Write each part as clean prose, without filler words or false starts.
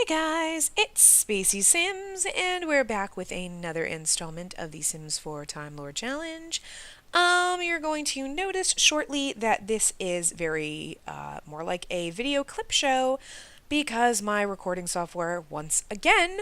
Guys, it's Spacey Sims, and we're back with another installment of the Sims 4 Time Lord Challenge. You're going to notice shortly that this is very more like a video clip show because my recording software once again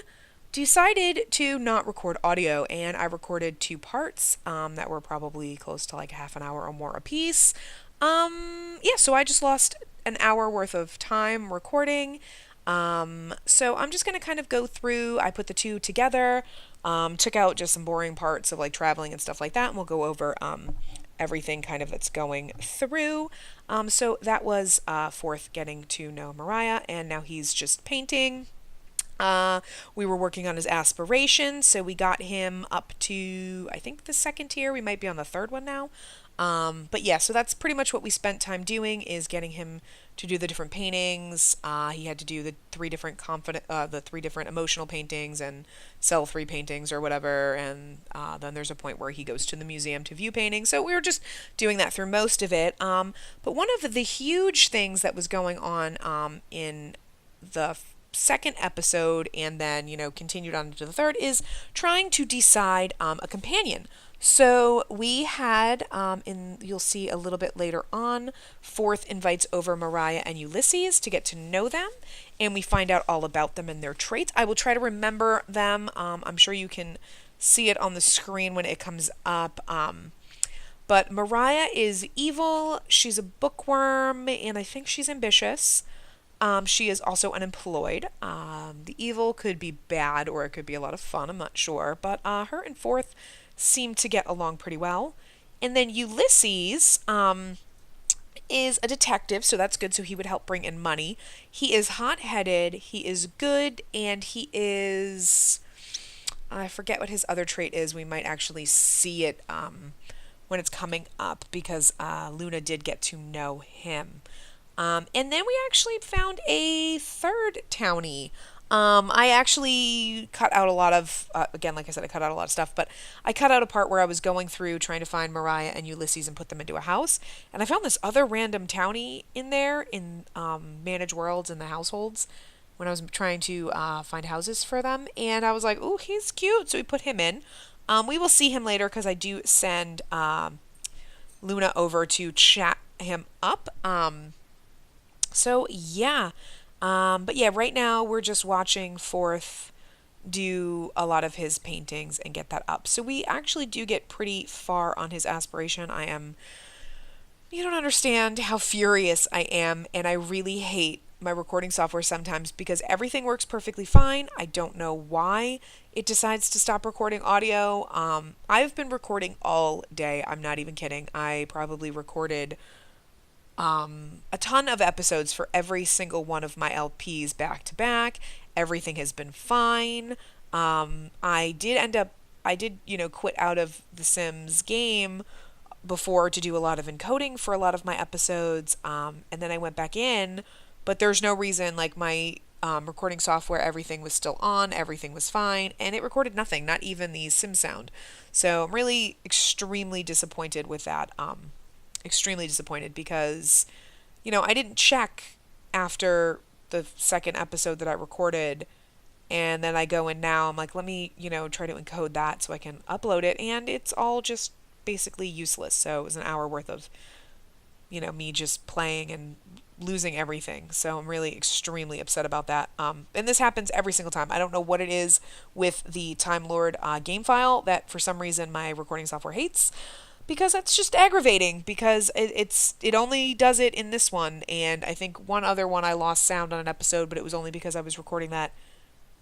decided to not record audio, and I recorded two parts that were probably close to like half an hour or more apiece. So I just lost an hour worth of time recording. So I'm just going to kind of go through, I put the two together, took out just some boring parts of like traveling and stuff like that, and we'll go over everything kind of that's going through. So that was Fourth getting to know Mariah, and now he's just painting. We were working on his aspirations, so we got him up to, I think, the second tier. We might be on the third one now. But yeah, so that's pretty much what we spent time doing, is getting him to do the different paintings. He had to do the three different emotional paintings and sell three paintings or whatever. And then there's a point where he goes to the museum to view paintings. So we were just doing that through most of it. But one of the huge things that was going on in the second episode, and then continued on to the third, is trying to decide a companion. So we had, you'll see a little bit later on, Fourth invites over Mariah and Ulysses to get to know them, and we find out all about them and their traits. I will try to remember them. I'm sure you can see it on the screen when it comes up. But Mariah is evil, she's a bookworm, and I think she's ambitious. She is also unemployed. The evil could be bad or it could be a lot of fun, I'm not sure. But her and Fourth seem to get along pretty well. And then Ulysses is a detective, so that's good, so he would help bring in money. He is hot-headed, he is good, and he is... I forget what his other trait is. We might actually see it when it's coming up, because Luna did get to know him. And then we actually found a third townie. I actually cut out a lot of, again, like I said, I cut out a lot of stuff, but I cut out a part where I was going through trying to find Mariah and Ulysses and put them into a house. And I found this other random townie in there in Manage Worlds and the households when I was trying to find houses for them. And I was like, ooh, he's cute. So we put him in. We will see him later because I do send Luna over to chat him up. So yeah, but yeah, right now we're just watching Fourth do a lot of his paintings and get that up. So we actually do get pretty far on his aspiration. You don't understand how furious I am, and I really hate my recording software sometimes because everything works perfectly fine. I don't know why it decides to stop recording audio. I've been recording all day. I'm not even kidding. I probably recorded a ton of episodes for every single one of my LPs back to back. Everything has been fine. I did quit out of the Sims game before to do a lot of encoding for a lot of my episodes. And then I went back in, but there's no reason, like my recording software, everything was still on, everything was fine, and it recorded nothing, not even the Sim sound. So I'm really extremely disappointed with that. Extremely disappointed because, I didn't check after the second episode that I recorded, and then I go in now, I'm like, let me, try to encode that so I can upload it, and it's all just basically useless. So it was an hour worth of, me just playing and losing everything. So I'm really extremely upset about that. And this happens every single time. I don't know what it is with the Time Lord game file that for some reason my recording software hates. Because that's just aggravating, because it only does it in this one, and I think one other one I lost sound on an episode, but it was only because I was recording that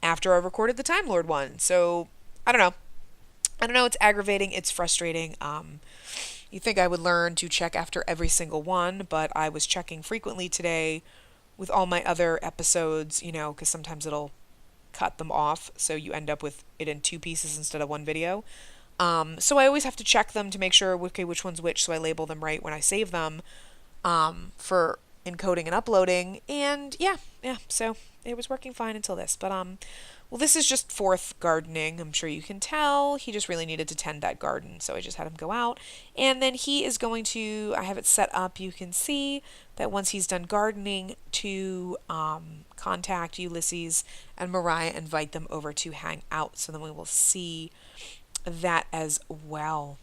after I recorded the Time Lord one. So, I don't know, it's aggravating, it's frustrating. You think I would learn to check after every single one, but I was checking frequently today with all my other episodes, because sometimes it'll cut them off, so you end up with it in two pieces instead of one video. So I always have to check them to make sure, okay, which one's which, so I label them right when I save them, for encoding and uploading. And yeah, so it was working fine until this. But well, this is just fourth gardening. I'm sure you can tell. He just really needed to tend that garden, so I just had him go out. And then he is going to, I have it set up, you can see that once he's done gardening, to contact Ulysses and Mariah, invite them over to hang out. So then we will see that as well.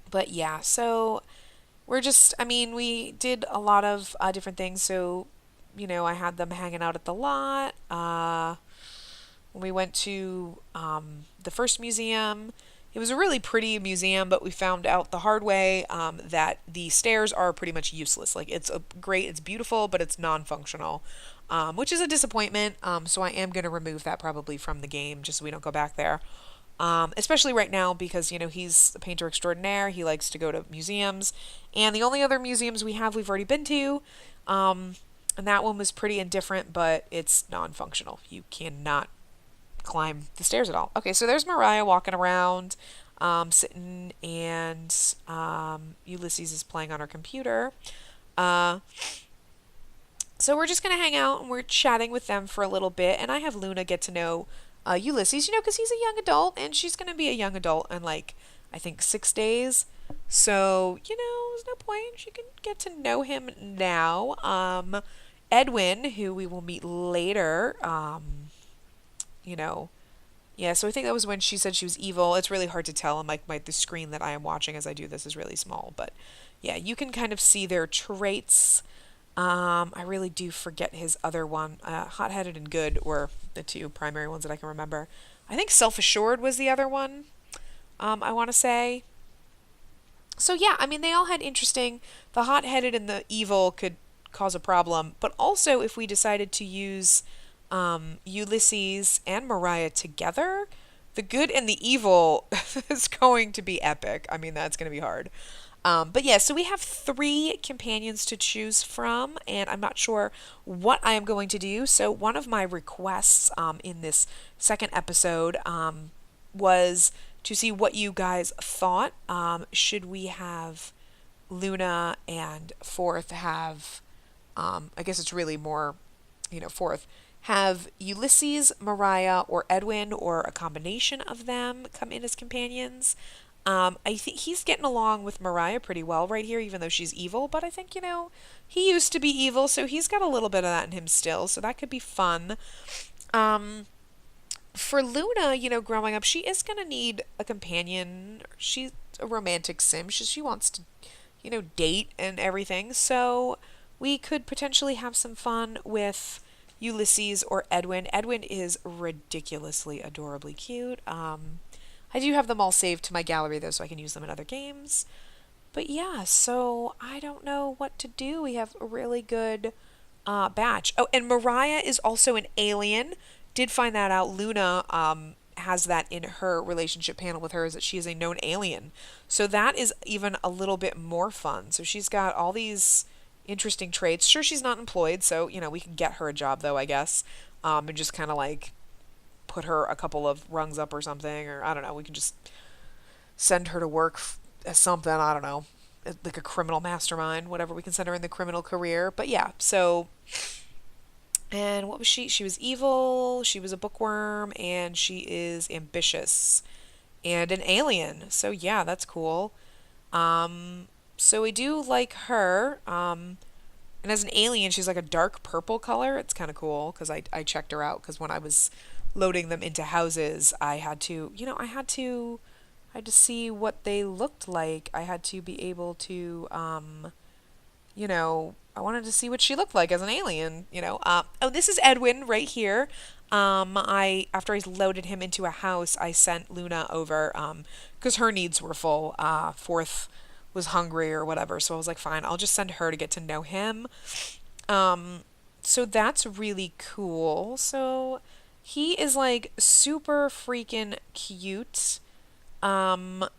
But yeah, so we're just, I mean, we did a lot of different things. So, I had them hanging out at the lot. We went to the first museum. It was a really pretty museum, but we found out the hard way that the stairs are pretty much useless. Like, it's beautiful, but it's non-functional, which is a disappointment. So I am going to remove that probably from the game, just so we don't go back there. Especially right now because, he's a painter extraordinaire. He likes to go to museums. And the only other museums we've already been to. And that one was pretty indifferent, but it's non-functional. You cannot climb the stairs at all. Okay, so there's Mariah walking around, sitting, and Ulysses is playing on her computer. Uh, so we're just going to hang out and we're chatting with them for a little bit. And I have Luna get to know Ulysses, because he's a young adult and she's going to be a young adult in I think 6 days. So, there's no point. She can get to know him now. Edwin, who we will meet later, yeah, so I think that was when she said she was evil. It's really hard to tell, and the screen that I am watching as I do this is really small. But yeah, you can kind of see their traits. I really do forget his other one. Hot-headed and good were the two primary ones that I can remember. I think self-assured was the other one, I want to say. So yeah, I mean, they all had interesting. The hot-headed and the evil could cause a problem, but also if we decided to use Ulysses and Mariah together, the good and the evil is going to be epic. I mean, that's going to be hard. But yeah, so we have 3 companions to choose from, and I'm not sure what I am going to do. So one of my requests in this second episode was to see what you guys thought. Should we have Luna and fourth have, I guess it's really more, fourth, have Ulysses, Mariah, or Edwin, or a combination of them come in as companions? I think he's getting along with Mariah pretty well right here, even though she's evil. But I think, he used to be evil, so he's got a little bit of that in him still. So that could be fun. For Luna, growing up, she is going to need a companion. She's a romantic sim. She wants to, date and everything. So we could potentially have some fun with Ulysses or Edwin. Edwin is ridiculously adorably cute. I do have them all saved to my gallery, though, so I can use them in other games. But yeah, so I don't know what to do. We have a really good batch. Oh, and Mariah is also an alien. Did find that out. Luna has that in her relationship panel with her, is that she is a known alien. So that is even a little bit more fun. So she's got all these interesting traits. Sure, she's not employed, so, we can get her a job, though, I guess, and just kind of put her a couple of rungs up or something, or I don't know, we can just send her to work as something, I don't know, like a criminal mastermind, whatever, we can send her in the criminal career. But yeah, so, and what was she? She was evil, she was a bookworm, and she is ambitious, and an alien. So yeah, that's cool. So we do like her, and as an alien, she's like a dark purple color. It's kind of cool, because I checked her out, because when I was loading them into houses, I had to, I had to see what they looked like. I had to be able to, I wanted to see what she looked like as an alien, Oh, this is Edwin right here. After I loaded him into a house, I sent Luna over, because her needs were full. Fourth was hungry or whatever, so I was like, fine, I'll just send her to get to know him. So that's really cool. So he is super freaking cute. So I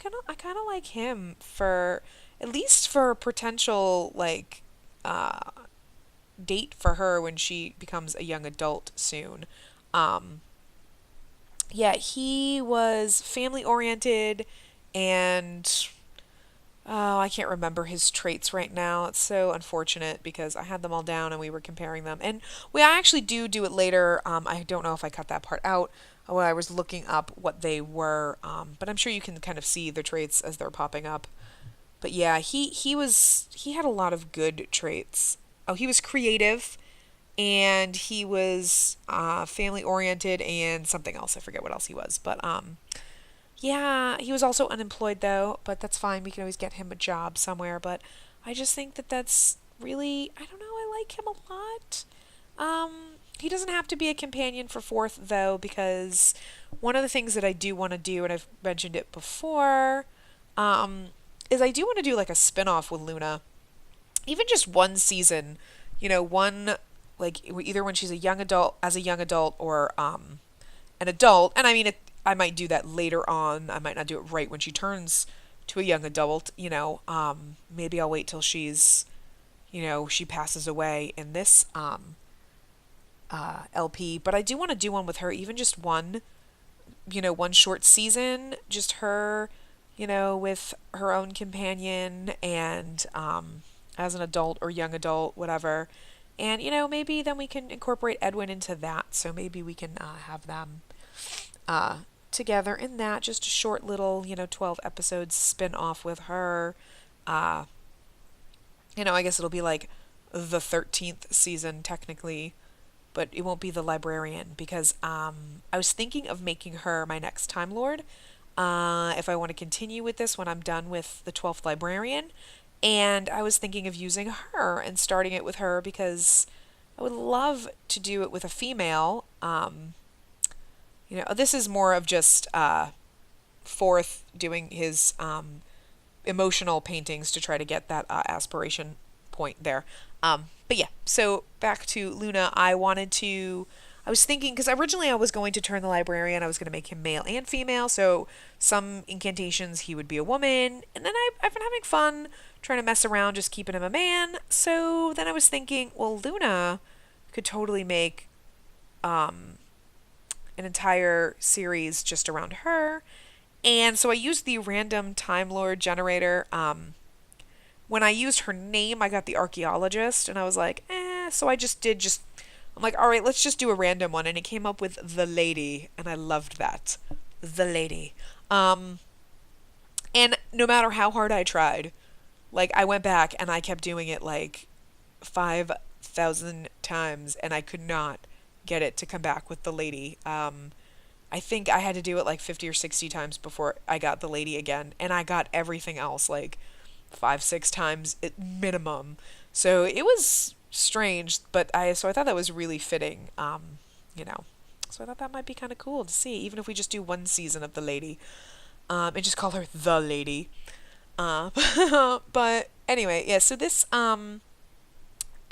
kind of like him for, at least for a potential date for her when she becomes a young adult soon. Yeah, he was family oriented, and Oh, I can't remember his traits right now. It's so unfortunate because I had them all down and we were comparing them. And we I actually do it later. I don't know if I cut that part out when I was looking up what they were. But I'm sure you can kind of see the traits as they're popping up. But yeah, he had a lot of good traits. Oh, he was creative and he was family oriented and something else. I forget what else he was. But yeah, he was also unemployed though, but that's fine. We can always get him a job somewhere. But I just think that that's really, I don't know, I like him a lot. He doesn't have to be a companion for fourth though, because one of the things that I do want to do, and I've mentioned it before, um, is I do want to do like a spin-off with Luna. Even just one season, one like either when she's a young adult, as a young adult, or an adult. And I mean, I might do that later on. I might not do it right when she turns to a young adult. Maybe I'll wait till she passes away in this LP. But I do want to do one with her, even just one short season, just her, with her own companion and as an adult or young adult, whatever. And, maybe then we can incorporate Edwin into that. So maybe we can have them uh, together in that. Just a short little, 12 episodes spin off with her. Uh, I guess it'll be like the 13th season technically, but it won't be the librarian because I was thinking of making her my next Time Lord. If I want to continue with this when I'm done with the 12th librarian. And I was thinking of using her and starting it with her because I would love to do it with a female. This is more of just Fourth doing his emotional paintings to try to get that aspiration point there. But yeah, so back to Luna. I was thinking, because originally I was going to turn the librarian, I was going to make him male and female, so some incantations he would be a woman, and then I've been having fun trying to mess around just keeping him a man, so then I was thinking, well, Luna could totally make an entire series just around her, and so I used the random Time Lord generator. When I used her name, I got the archaeologist, and I was like, so I'm like, all right, let's just do a random one, and it came up with the lady, and I loved that. The lady. And no matter how hard I tried, like, I went back, and I kept doing it, like, 5,000 times, and I could not get it to come back with the lady. I think I had to do it, like, 50 or 60 times before I got the lady again, and I got everything else, like, 5, 6 times at minimum. So it was strange, but I thought that was really fitting, So I thought that might be kind of cool to see, even if we just do one season of the lady, and just call her the lady. But anyway, yeah. So this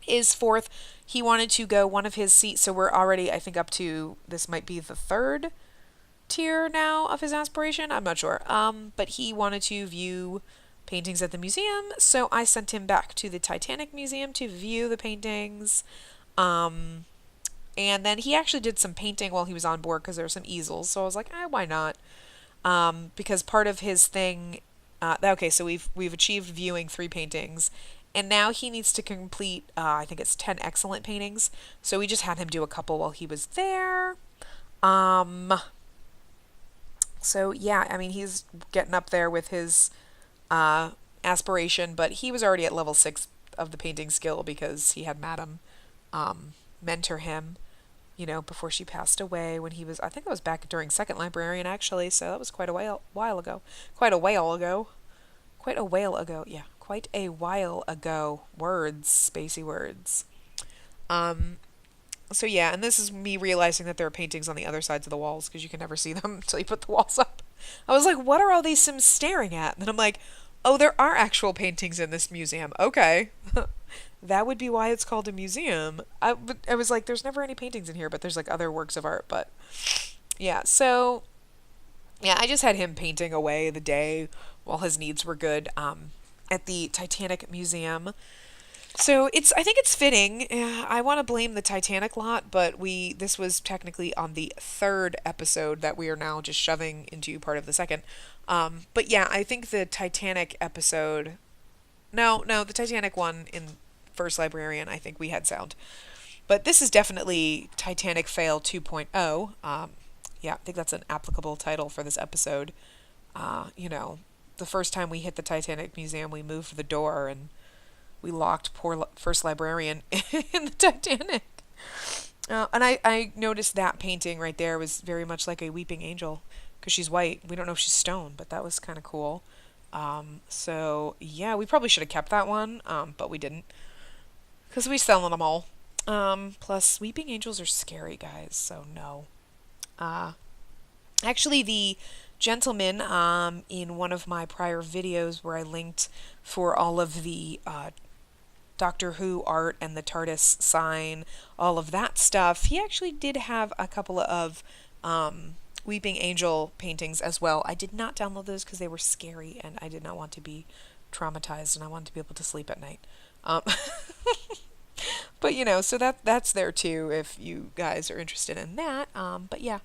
is fourth. He wanted to go one of his seats, so we're already, I think, up to this might be the third tier now of his aspiration. I'm not sure. But he wanted to view paintings at the museum, so I sent him back to the Titanic Museum to view the paintings. And then he actually did some painting while he was on board because there were some easels, so I was like, why not? Because part of his thing, okay, so we've achieved viewing 3 paintings, and now he needs to complete, I think it's 10 excellent paintings, so we just had him do a couple while he was there. So yeah, I mean, he's getting up there with his aspiration, but he was already at level 6 of the painting skill because he had Madam mentor him, before she passed away when he was, I think that was back during second librarian actually, so that was quite a while ago. Quite a whale ago. Quite a whale ago. Yeah, quite a while ago. Words, spacey words. So yeah, and this is me realizing that there are paintings on the other sides of the walls because you can never see them until you put the walls up. I was like, what are all these Sims staring at? And then I'm like, oh, there are actual paintings in this museum. Okay. That would be why it's called a museum. I was like, there's never any paintings in here, but there's like other works of art. But yeah, so yeah, I just had him painting away the day while his needs were good at the Titanic Museum. So I think it's fitting. I want to blame the Titanic lot, but this was technically on the third episode that we are now just shoving into part of the second. But yeah, I think the Titanic episode. No, the Titanic one in First Librarian. I think we had sound, but this is definitely Titanic Fail 2.0. Yeah, I think that's an applicable title for this episode. The first time we hit the Titanic Museum, we moved the door and we locked poor first librarian in the Titanic. And I noticed that painting right there was very much like a weeping angel because she's white. We don't know if she's stone, but that was kind of cool. So yeah, we probably should have kept that one, but we didn't because we selling them all. Plus, weeping angels are scary, guys. So no. Uh, Actually, the gentleman in one of my prior videos where I linked for all of the Doctor Who art and the TARDIS sign, all of that stuff, he actually did have a couple of Weeping Angel paintings as well. I did not download those because they were scary and I did not want to be traumatized and I wanted to be able to sleep at night. Um, but so that's there too if you guys are interested in that. But yeah,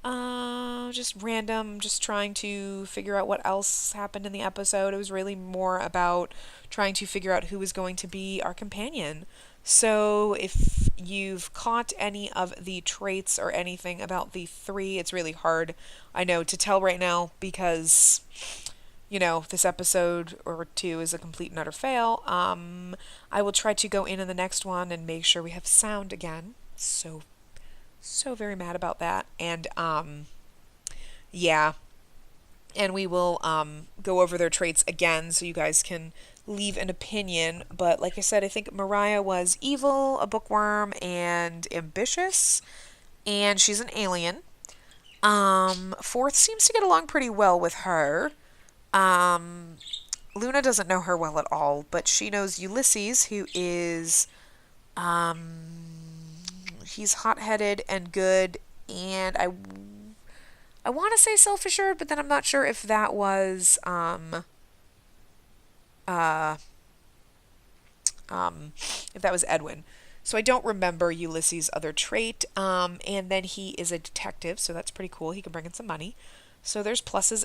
just random, just trying to figure out what else happened in the episode. It was really more about trying to figure out who was going to be our companion. So if you've caught any of the traits or anything about the three, it's really hard, I know, to tell right now because, this episode or two is a complete and utter fail. I will try to go in the next one and make sure we have sound again. So very mad about that. And yeah, and we will go over their traits again so you guys can leave an opinion. But like I said, I think Mariah was evil, a bookworm, and ambitious, and she's an alien. Fourth seems to get along pretty well with her. Luna doesn't know her well at all, but she knows Ulysses, who is he's hot-headed and good, and I want to say self-assured, but then I'm not sure if that was uh, if that was Edwin. So I don't remember Ulysses' other trait. And then he is a detective, so that's pretty cool. He can bring in some money. So there's pluses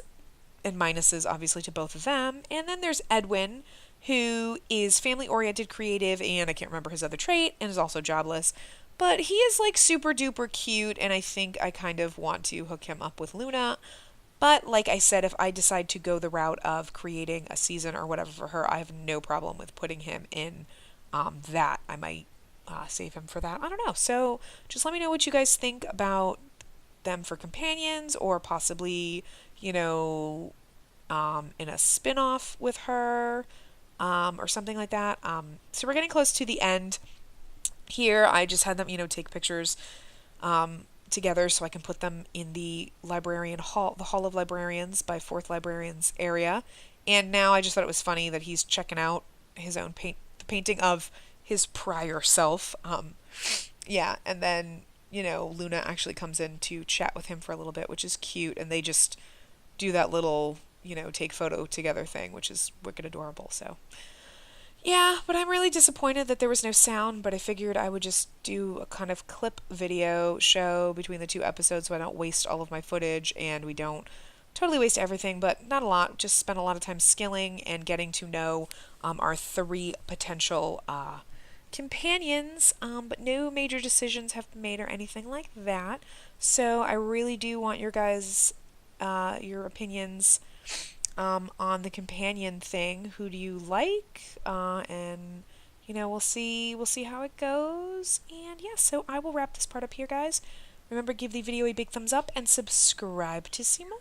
and minuses, obviously, to both of them. And then there's Edwin, who is family-oriented, creative, and I can't remember his other trait, and is also jobless. But he is like super duper cute, and I think I kind of want to hook him up with Luna. But like I said, if I decide to go the route of creating a season or whatever for her, I have no problem with putting him in that. I might save him for that. I don't know. So just let me know what you guys think about them for companions or possibly, in a spin-off with her or something like that. So we're getting close to the end here. I just had them, take pictures together so I can put them in the librarian hall, the Hall of Librarians by Fourth Librarians area. And now I just thought it was funny that he's checking out his own the painting of his prior self. Yeah, and then, Luna actually comes in to chat with him for a little bit, which is cute, and they just do that little, take photo together thing, which is wicked adorable. So yeah, but I'm really disappointed that there was no sound, but I figured I would just do a kind of clip video show between the two episodes so I don't waste all of my footage and we don't totally waste everything, but not a lot. Just spent a lot of time skilling and getting to know our three potential companions, but no major decisions have been made or anything like that. So I really do want your guys' your opinions on the companion thing. Who do you like? And we'll see how it goes. And yeah, so I will wrap this part up here, guys. Remember, give the video a big thumbs up and subscribe to see more.